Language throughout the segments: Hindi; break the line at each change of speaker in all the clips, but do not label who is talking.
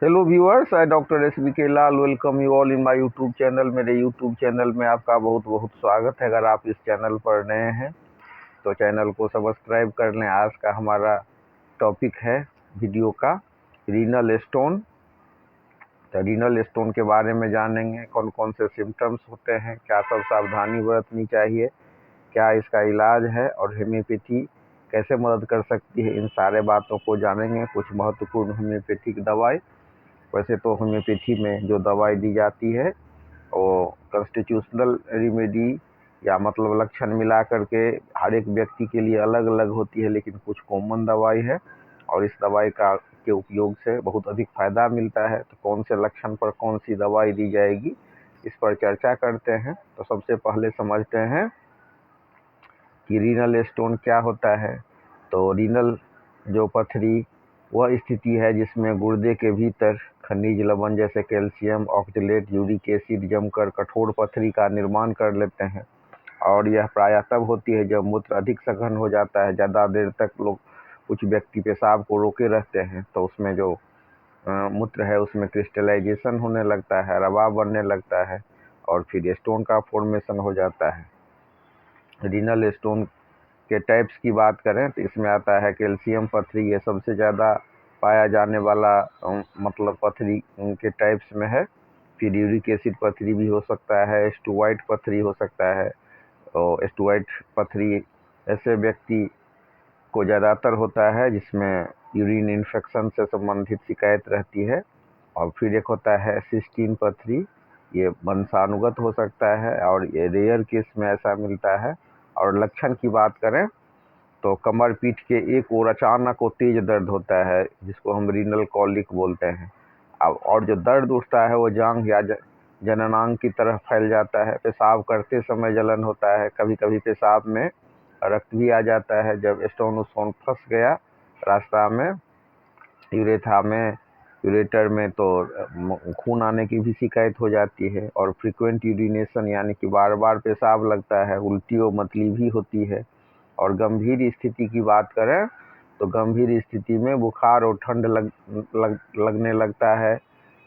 Hello viewers, I doctor SBK Lal welcome you all in my YouTube channel. मेरे यूट्यूब चैनल में आपका बहुत बहुत स्वागत है। अगर आप इस चैनल पर नए हैं तो चैनल को सब्सक्राइब कर लें। आज का हमारा टॉपिक है वीडियो का रीनल स्टोन। तो रीनल स्टोन के बारे में जानेंगे, कौन कौन से सिम्टम्स होते हैं, क्या सब सावधानी बरतनी चाहिए, क्या इसका इलाज है और होम्योपैथी कैसे मदद कर सकती है। इन सारे बातों को जानेंगे। कुछ महत्वपूर्ण होम्योपैथिक दवाई। वैसे तो होम्योपैथी में जो दवाई दी जाती है वो कॉन्स्टिट्यूशनल रेमेडी या मतलब लक्षण मिला करके हर एक व्यक्ति के लिए अलग अलग होती है, लेकिन कुछ कॉमन दवाई है और इस दवाई के उपयोग से बहुत अधिक फायदा मिलता है। तो कौन से लक्षण पर कौन सी दवाई दी जाएगी, इस पर चर्चा करते हैं। तो सबसे पहले समझते हैं कि रीनल स्टोन क्या होता है। तो रीनल जो पथरी वह स्थिति है जिसमें गुर्दे के भीतर खनिज लवण जैसे कैल्शियम, ऑक्जेलेट, यूरिक एसिड जमकर कठोर पथरी का निर्माण कर लेते हैं। और यह प्रायः तब होती है जब मूत्र अधिक सघन हो जाता है, ज़्यादा देर तक कुछ व्यक्ति पेशाब को रोके रहते हैं तो उसमें जो मूत्र है उसमें क्रिस्टलाइजेशन होने लगता है, रवा बनने लगता है और फिर स्टोन का फॉर्मेशन हो जाता है। रीनल स्टोन के टाइप्स की बात करें तो इसमें आता है कैल्शियम पथरी। ये सबसे ज़्यादा पाया जाने वाला मतलब पथरी के टाइप्स में है। फिर यूरिक एसिड पथरी भी हो सकता है, स्टुवाइट पथरी हो सकता है। और स्टुवाइट पथरी ऐसे व्यक्ति को ज़्यादातर होता है जिसमें यूरिन इन्फेक्शन से संबंधित शिकायत रहती है। और फिर एक होता है सिस्टीन पथरी। ये वंशानुगत हो सकता है और ये रेयर केस में ऐसा मिलता है। और लक्षण की बात करें तो कमर पीठ के एक ओर अचानक वो तेज दर्द होता है जिसको हम रीनल कॉलिक बोलते हैं। अब और जो दर्द उठता है वो जांघ या जननांग की तरफ फैल जाता है। पेशाब करते समय जलन होता है, कभी कभी पेशाब में रक्त भी आ जाता है। जब स्टोन फंस गया रास्ता में, यूरेथा में, यूरेटर में, तो खून आने की भी शिकायत हो जाती है। और फ्रीक्वेंट यूरिनेशन यानी कि बार बार पेशाब लगता है, उल्टी और मतली भी होती है। और गंभीर स्थिति की बात करें तो गंभीर स्थिति में बुखार और ठंड लगने लगता है,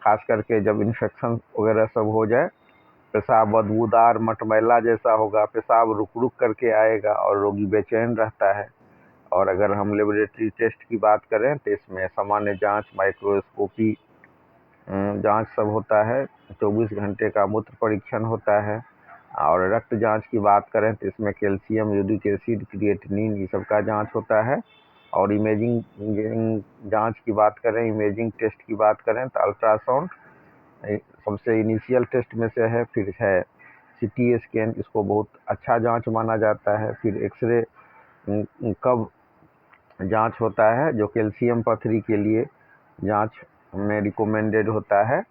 खास करके जब इन्फेक्शन वगैरह सब हो जाए। पेशाब बदबूदार मटमैला जैसा होगा, पेशाब रुक रुक करके आएगा और रोगी बेचैन रहता है। और अगर हम लेबोरेटरी टेस्ट की बात करें तो इसमें सामान्य जांच, माइक्रोस्कोपी जांच सब होता है। 24 घंटे का मूत्र परीक्षण होता है। और रक्त जांच की बात करें तो इसमें कैल्शियम, यूरिक एसिड, क्रिएटिनिन ये सब का जांच होता है। और इमेजिंग जांच की बात करें, इमेजिंग टेस्ट की बात करें तो अल्ट्रासाउंड सबसे इनिशियल टेस्ट में से है। फिर है CT स्कैन, इसको बहुत अच्छा जांच माना जाता है। फिर एक्सरे कब जांच होता है जो कैल्शियम पथरी के लिए जांच में रिकमेंडेड होता है।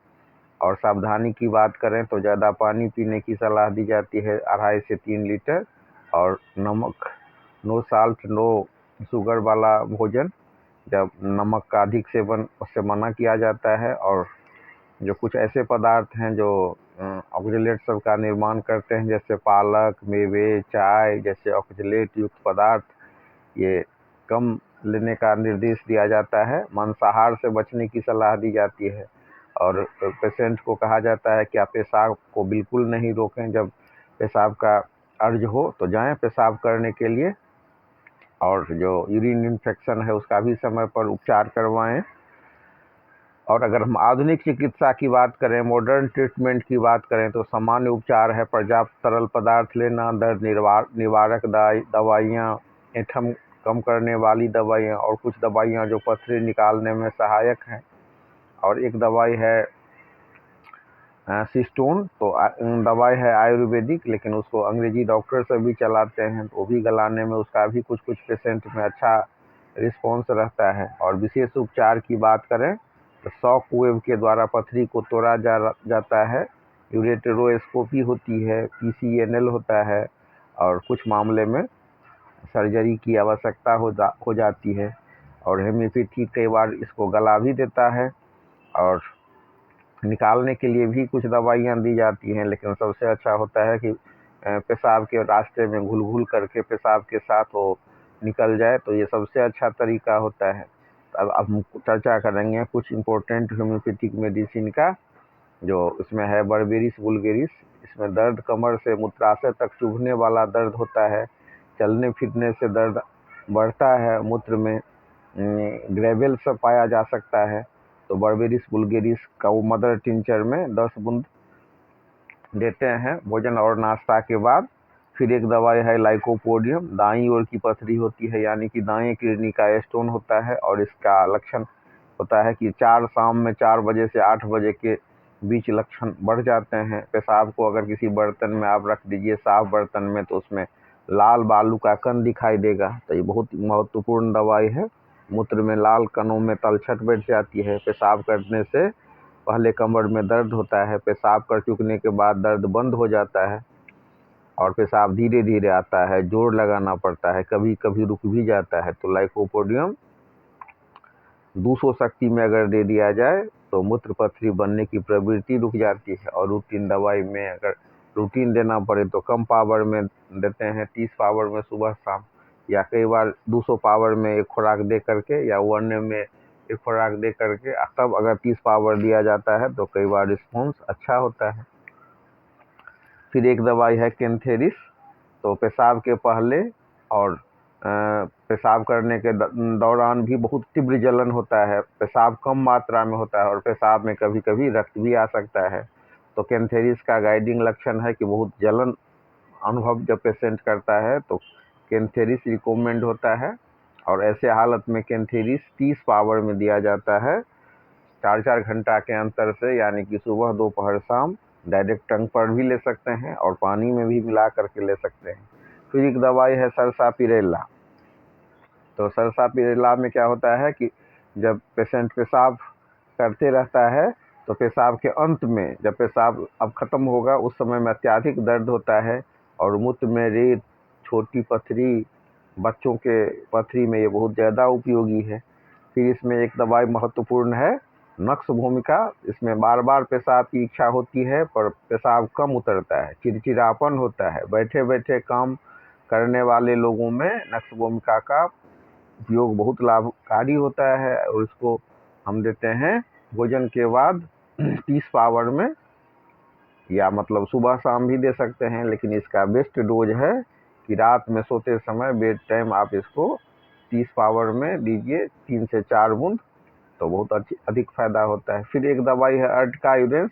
और सावधानी की बात करें तो ज़्यादा पानी पीने की सलाह दी जाती है, 2.5 से 3 लीटर। और नमक, नो साल्ट नो शुगर वाला भोजन, जब नमक का अधिक सेवन उससे मना किया जाता है। और जो कुछ ऐसे पदार्थ हैं जो ऑक्जेलेट सब का निर्माण करते हैं, जैसे पालक, मेवे, चाय जैसे ऑक्जेलेट युक्त पदार्थ, ये कम लेने का निर्देश दिया जाता है। मांसाहार से बचने की सलाह दी जाती है। और पेशेंट को कहा जाता है कि आप पेशाब को बिल्कुल नहीं रोकें। जब पेशाब का अर्ज हो तो जाएं पेशाब करने के लिए। और जो यूरिन इन्फेक्शन है उसका भी समय पर उपचार करवाएं। और अगर हम आधुनिक चिकित्सा की बात करें, मॉडर्न ट्रीटमेंट की बात करें तो सामान्य उपचार है पर्याप्त तरल पदार्थ लेना, दर्द निवारक दवाइयाँ, ऐंठन कम करने वाली दवाइयाँ और कुछ दवाइयाँ जो पथरी निकालने में सहायक हैं। और एक दवाई है सिस्टोन, तो दवाई है आयुर्वेदिक, लेकिन उसको अंग्रेजी डॉक्टर से भी चलाते हैं तो वो भी गलाने में उसका भी कुछ कुछ पेशेंट में अच्छा रिस्पॉन्स रहता है। और विशेष उपचार की बात करें तो शॉक वेव के द्वारा पथरी को तोड़ा जाता है। यूरेटेरोस्कोपी होती है, PCNL होता है। और कुछ मामले में सर्जरी की आवश्यकता हो जाती है। और होम्योपैथी कई बार इसको गला भी देता है और निकालने के लिए भी कुछ दवाइयाँ दी जाती हैं। लेकिन सबसे अच्छा होता है कि पेशाब के रास्ते में घुल घुल करके पेशाब के साथ वो निकल जाए, तो ये सबसे अच्छा तरीका होता है। अब हम चर्चा करेंगे कुछ इम्पोर्टेंट होम्योपैथिक मेडिसिन का, जो इसमें है बर्बेरिस वुल्गेरिस। इसमें दर्द कमर से मूत्राशय तक चुभने वाला दर्द होता है, चलने फिरने से दर्द बढ़ता है, मूत्र में ग्रेवल सब पाया जा सकता है। तो बर्बेरिस वुल्गेरिस का वो मदर टिंचर में 10 बूंद देते हैं भोजन और नाश्ता के बाद। फिर एक दवाई है लाइकोपोडियम। दाईं ओर की पथरी होती है, यानी कि दाएं किडनी का स्टोन होता है, और इसका लक्षण होता है कि शाम में 4 बजे से 8 बजे के बीच लक्षण बढ़ जाते हैं। पेशाब को अगर किसी बर्तन में आप रख दीजिए, साफ बर्तन में, तो उसमें लाल बालू का कण दिखाई देगा। तो ये बहुत महत्वपूर्ण दवाई है। मूत्र में लाल कणों में तलछट बैठ जाती है। पेशाब करने से पहले कमर में दर्द होता है, पेशाब कर चुकने के बाद दर्द बंद हो जाता है और पेशाब धीरे धीरे आता है, जोर लगाना पड़ता है, कभी कभी रुक भी जाता है। तो लाइकोपोडियम 200 शक्ति में अगर दे दिया जाए तो मूत्र पथरी बनने की प्रवृत्ति रुक जाती है। और रूटीन दवाई में अगर रूटीन देना पड़े तो कम पावर में देते हैं, 30 पावर में सुबह शाम, या कई बार 200 पावर में एक खुराक दे करके, या 1 में एक खुराक दे करके, तब अगर 30 पावर दिया जाता है तो कई बार रिस्पॉन्स अच्छा होता है। फिर एक दवाई है कैंथेरिस। तो पेशाब के पहले और पेशाब करने के दौरान भी बहुत तीव्र जलन होता है, पेशाब कम मात्रा में होता है और पेशाब में कभी कभी रक्त भी आ सकता है। तो कैंथेरिस का गाइडिंग लक्षण है कि बहुत जलन अनुभव जब पेशेंट करता है तो कैंथेरिस रिकमेंड होता है। और ऐसे हालत में कैंथेरिस 30 पावर में दिया जाता है 4-4 घंटा के अंतर से, यानी कि सुबह, दोपहर, शाम। डायरेक्ट टंग पर भी ले सकते हैं और पानी में भी मिला करके ले सकते हैं। फिर एक दवाई है सरसापिरेला। तो सरसापिरेला में क्या होता है कि जब पेशेंट पेशाब करते रहता है तो पेशाब के अंत में, जब पेशाब अब ख़त्म होगा, उस समय में अत्यधिक दर्द होता है और मूत्र में रेत, छोटी पथरी, बच्चों के पथरी में ये बहुत ज़्यादा उपयोगी है। फिर इसमें एक दवाई महत्वपूर्ण है नक्स भूमिका। इसमें बार बार पेशाब की इच्छा होती है पर पेशाब कम उतरता है, चिड़चिड़ापन होता है। बैठे बैठे काम करने वाले लोगों में नक्स भूमिका का उपयोग बहुत लाभकारी होता है, और इसको हम देते हैं भोजन के बाद 30 पावर में, या मतलब सुबह शाम भी दे सकते हैं। लेकिन इसका बेस्ट डोज है कि रात में सोते समय बेड टाइम आप इसको 30 पावर में दीजिए, 3 से 4 बूंद, तो बहुत अधिक फायदा होता है। फिर एक दवाई है अर्टिकायुरेंस।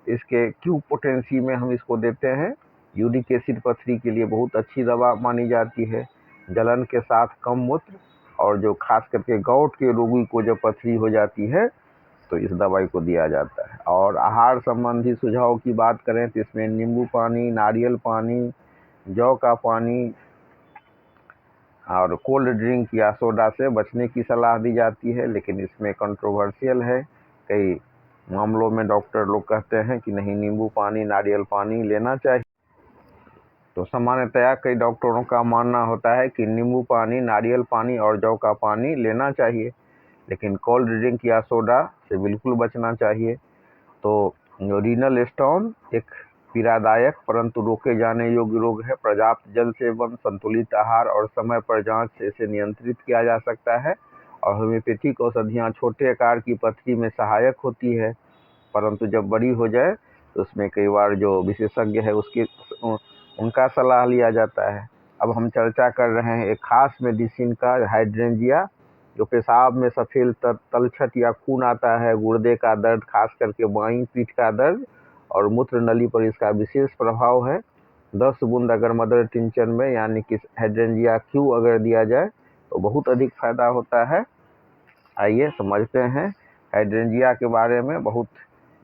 इसके क्यू पोटेंसी में हम इसको देते हैं। यूरिक एसिड पथरी के लिए बहुत अच्छी दवा मानी जाती है। जलन के साथ कम मूत्र, और जो खास करके गौट के रोगी को जब पथरी हो जाती है तो इस दवाई को दिया जाता है। और आहार संबंधी सुझाव की बात करें तो इसमें नींबू पानी, नारियल पानी, जौ का पानी और कोल्ड ड्रिंक या सोडा से बचने की सलाह दी जाती है। लेकिन इसमें कंट्रोवर्शियल है, कई मामलों में डॉक्टर लोग कहते हैं कि नहीं, नींबू पानी, नारियल पानी लेना चाहिए। तो सामान्यतया कई डॉक्टरों का मानना होता है कि नींबू पानी, नारियल पानी और जौ का पानी लेना चाहिए, लेकिन कोल्ड ड्रिंक या सोडा से बिल्कुल बचना चाहिए। तो रीनल स्टोन एक पीड़ादायक परंतु रोके जाने योग्य रोग है। पर्याप्त जल सेवन, संतुलित आहार और समय पर जांच से इसे नियंत्रित किया जा सकता है। और होम्योपैथिक औषधियाँ छोटे आकार की पथरी में सहायक होती है, परंतु जब बड़ी हो जाए तो उसमें कई बार जो विशेषज्ञ है उनका सलाह लिया जाता है। अब हम चर्चा कर रहे हैं एक खास मेडिसिन का, हाइड्रेंजिया, जो पेशाब में सफ़ेद तलछट या खून आता है, गुर्दे का दर्द, खास करके बाईं पीठ का दर्द, और मूत्र नली पर इसका विशेष प्रभाव है। 10 बूंद अगर मदर टिंचर में, यानी कि हाइड्रेंजिया क्यू अगर दिया जाए तो बहुत अधिक फायदा होता है। आइए समझते हैं हाइड्रेंजिया के बारे में। बहुत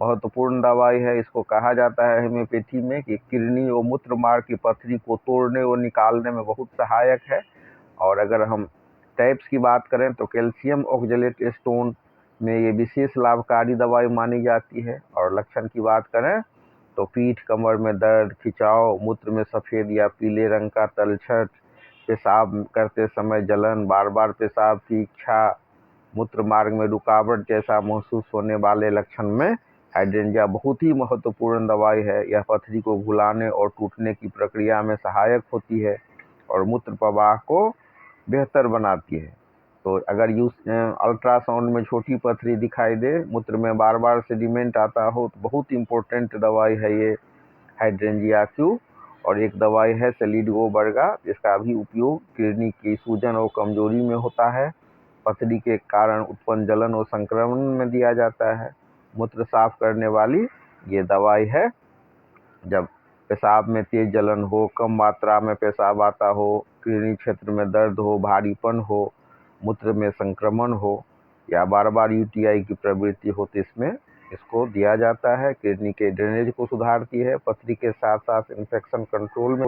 महत्वपूर्ण दवाई है। इसको कहा जाता है होम्योपैथी में कि किडनी और मूत्र मार्ग की पथरी को तोड़ने और निकालने में बहुत सहायक है। और अगर हम टाइप्स की बात करें तो कैल्शियम ऑक्जेलेट स्टोन में ये विशेष लाभकारी दवाई मानी जाती है। और लक्षण की बात करें तो पीठ, कमर में दर्द, खिंचाव, मूत्र में सफ़ेद या पीले रंग का तलछट, पेशाब करते समय जलन, बार बार पेशाब की इच्छा, मूत्र मार्ग में रुकावट जैसा महसूस होने वाले लक्षण में हाइड्रेंजिया बहुत ही महत्वपूर्ण दवाई है। यह पथरी को घुलाने और टूटने की प्रक्रिया में सहायक होती है और मूत्र प्रवाह को बेहतर बनाती है। तो अगर अल्ट्रासाउंड में छोटी पथरी दिखाई दे, मूत्र में बार बार सेडिमेंट आता हो, तो बहुत इंपॉर्टेंट दवाई है ये हाइड्रेंजिया क्यू। और एक दवाई है सैलिडो बर्गा, जिसका भी उपयोग किडनी की सूजन और कमजोरी में होता है। पथरी के कारण उत्पन्न जलन और संक्रमण में दिया जाता है। मूत्र साफ करने वाली ये दवाई है। जब पेशाब में तेज जलन हो, कम मात्रा में पेशाब आता हो, किडनी क्षेत्र में दर्द हो, भारीपन हो, मूत्र में संक्रमण हो या बार बार यूटीआई की प्रवृत्ति हो, तो इसमें इसको दिया जाता है। किडनी के ड्रेनेज को सुधारती है, पथरी के साथ साथ इन्फेक्शन कंट्रोल में